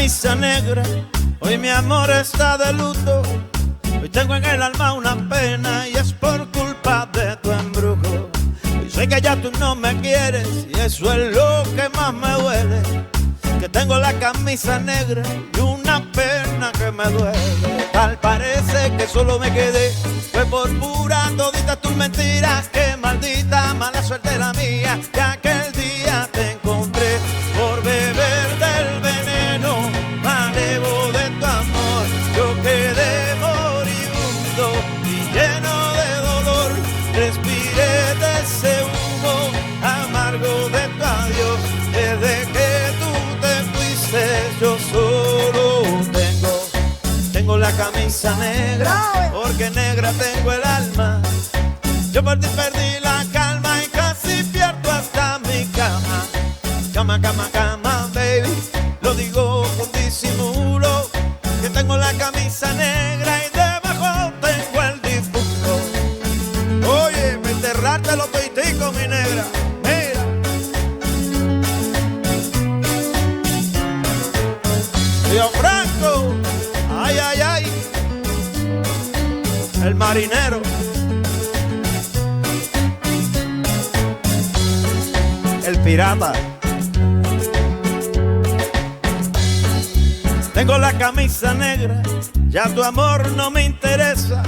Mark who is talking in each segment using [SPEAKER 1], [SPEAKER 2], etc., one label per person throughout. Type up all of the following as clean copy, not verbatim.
[SPEAKER 1] camisa negra, hoy mi amor está de luto. Hoy tengo en el alma una pena y es por culpa de tu embrujo. Hoy sé que ya tú no me quieres y eso es lo que más me duele. Que tengo la camisa negra y una pena que me duele. Tal parece que solo me quedé, fue por pura toditas tus mentiras. Que maldita mala suerte la mía, que aquel día te encontré por beber del veneno malevo de tu amor. Yo quedé moribundo y lleno de dolor, respiré de ese humo amargo de tu adiós. Desde que tú te fuiste yo solo tengo la camisa negra, porque negra tengo el alma. Yo por ti perdí la calma y casi pierdo hasta mi cama. Cama, cama, cama, baby, lo digo con disimulo. Que tengo la camisa negra y debajo tengo el difunto. Oye, para enterrarte los peiticos, mi negra. Mira. Tío Franco, ay, ay, ay. El marinero. El pirata. Tengo la camisa negra, ya tu amor no me interesa.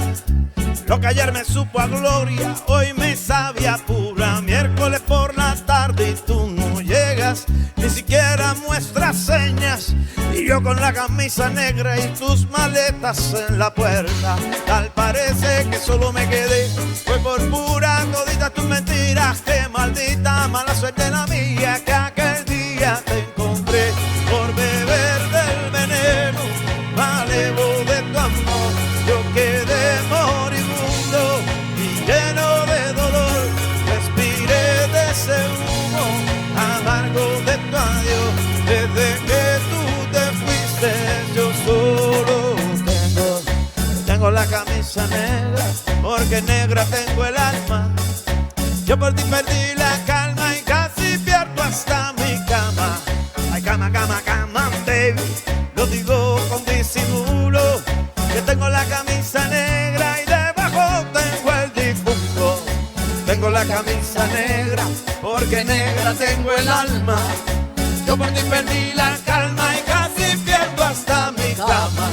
[SPEAKER 1] Lo que ayer me supo a gloria, hoy me sabe a pura. Miércoles por la tarde y tú no llegas, ni siquiera muestras señas. Y yo con la camisa negra y tus maletas en la puerta. Tal parece que solo me quedé, fue por pura toditas tus mentiras. Que maldita mala suerte la mía, que aquel día te encontré por beber del veneno malevo de tu amor. Yo quedé moribundo y lleno de dolor, respiré de ese humo amargo de tu adiós. Desde que tú te fuiste yo solo tengo la camisa negra, porque negra tengo el alma. Yo por ti perdí la calma y casi pierdo hasta mi cama. Ay, cama, cama, cama, baby, lo digo con disimulo. Que tengo la camisa negra y debajo tengo el difunto. Tengo la camisa negra, porque negra tengo el alma. Yo por ti perdí la calma y casi pierdo hasta mi cama.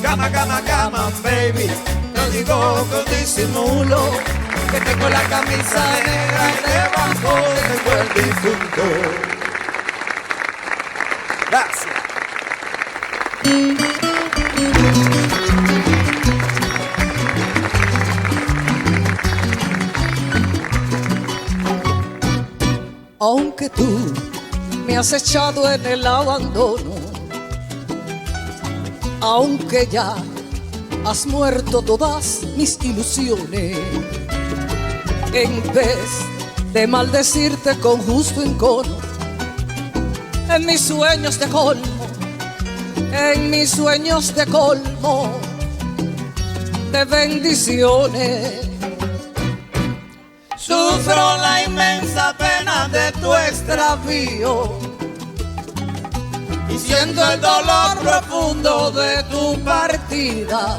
[SPEAKER 1] Cama, cama, cama, baby, lo digo con disimulo. Que tengo la camisa negra y debajo tengo el difunto. Gracias.
[SPEAKER 2] Aunque tú me has echado en el abandono, aunque ya has muerto todas mis ilusiones, en vez de maldecirte con justo encono, en mis sueños de colmo, en mis sueños de colmo de bendiciones,
[SPEAKER 1] sufro la inmensa pena de tu extravío
[SPEAKER 2] y siento el dolor profundo de tu partida.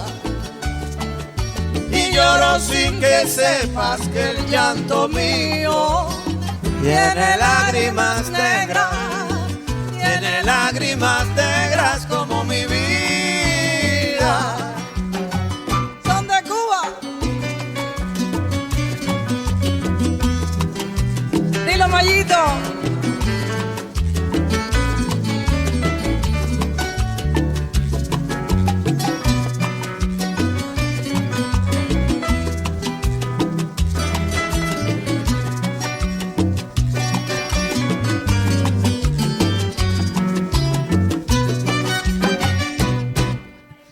[SPEAKER 1] Y lloro sin que sepas que el llanto mío tiene lágrimas negras, tiene lágrimas negras como mi vida.
[SPEAKER 2] Son de Cuba. Dilo, Mayito.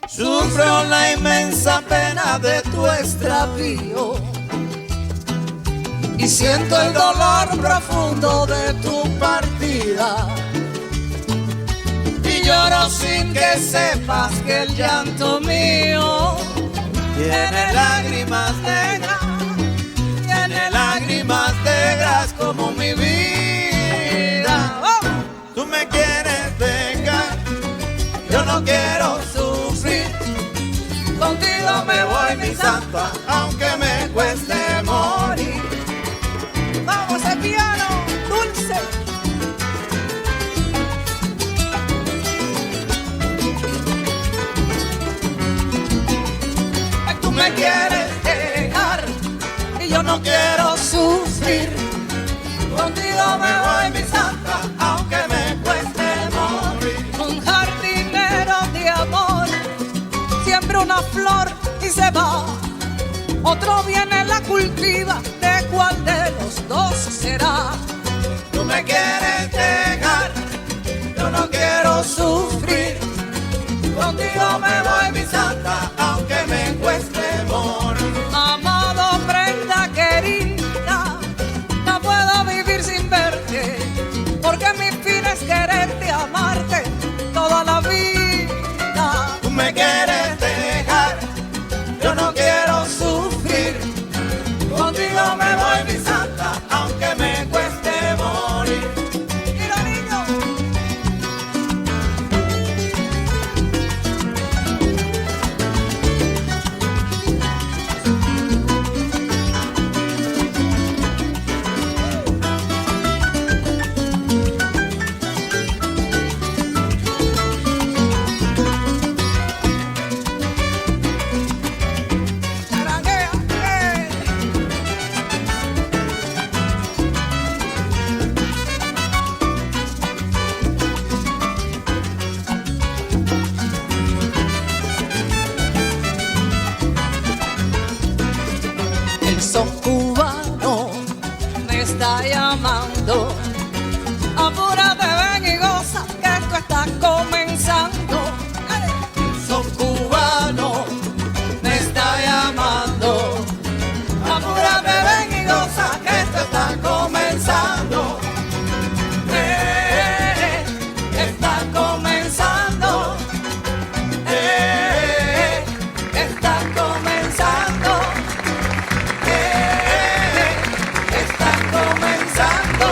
[SPEAKER 1] Sufro la inmensa pena de tu extravío
[SPEAKER 2] Y siento el dolor profundo de tu partida.
[SPEAKER 1] y lloro sin que sepas que el llanto mío tiene lágrimas negras, tiene lágrimas negras como mi vida. Tú me quieres vengar, yo no quiero sufrir. Contigo me voy, mi santa, aunque me cueste morir.
[SPEAKER 2] Vamos, el piano, dulce.
[SPEAKER 1] Tú me quieres dejar y yo no quiero sufrir. Contigo me voy, mi santa, aunque me cueste morir.
[SPEAKER 2] Un jardinero de amor siembra una flor y se va. Otro viene, la cultiva, ¿de cuál de los dos será?
[SPEAKER 1] Tú me quieres dejar, yo no quiero sufrir. Contigo me voy, mi santa, aunque me cueste morir.
[SPEAKER 2] Amado, prenda querida, no puedo vivir sin verte, porque mi fin es quererte, amarte toda la vida.
[SPEAKER 1] Tú me quieres dejar, yo no quiero sufrir. Contigo me voy, mi santa, aunque me cueste morir.
[SPEAKER 2] Mira, niño. Charanguea, El son cubano me está llamando. Apúrate, ven y goza, que esto está comenzando. El son cubano me está llamando.
[SPEAKER 1] Apúrate, ven y goza, que esto está comenzando. Está comenzando. Está comenzando. Está comenzando.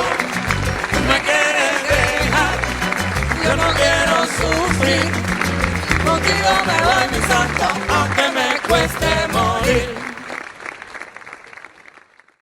[SPEAKER 1] Tú me quieres dejar, yo no quiero sufrir. Contigo me voy,